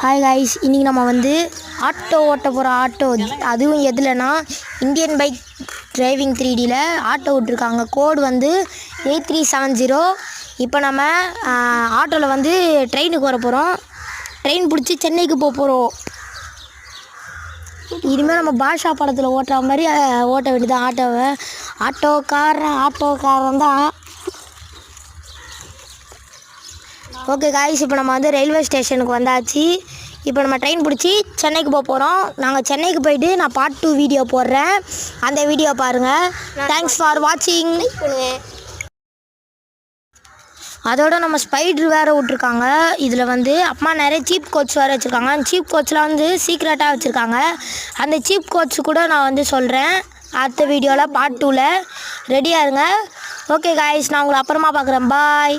Hi guys, இன்றைக்கி நம்ம வந்து ஆட்டோ ஓட்ட போகிறோம். ஆட்டோ அதுவும் எதுலனா இந்தியன் பைக் டிரைவிங் 3Dயில் ஆட்டோ விட்ருக்காங்க. கோடு வந்து 8370. இப்போ நம்ம ஆட்டோவில் வந்து ட்ரெயினுக்கு வர போகிறோம். ட்ரெயின் பிடிச்சி சென்னைக்கு போக போகிறோம். இனிமேல் நம்ம பாஷா படத்தில் ஓட்டுற மாதிரி ஓட்ட வேண்டியது ஆட்டோவை. ஆட்டோக்காரன் தான். ஓகே காய்ஸ், இப்போ நம்ம வந்து ரயில்வே ஸ்டேஷனுக்கு வந்தாச்சு. இப்போ நம்ம ட்ரெயின் பிடிச்சி சென்னைக்கு போக போகிறோம். நாங்கள் சென்னைக்கு போயிட்டு நான் பார்ட் 2 வீடியோ போடுறேன். அந்த வீடியோ பாருங்கள். தேங்க்ஸ் ஃபார் வாட்சிங். அதோட நம்ம ஸ்பைடர் வேறு விட்ருக்காங்க. இதில் வந்து அம்மா நிறைய சீப் கோச் வேறு வச்சுருக்காங்க. அந்த சீப் கோச்லாம் வந்து சீக்ரெட்டாக வச்சுருக்காங்க. அந்த சீப் கோச் கூட நான் வந்து சொல்கிறேன் அடுத்த வீடியோவில் பார்ட் 2ல். ரெடியாக இருங்க. ஓகே காய்ஸ், நான் உங்களை அப்புறமா பார்க்குறேன். பாய்.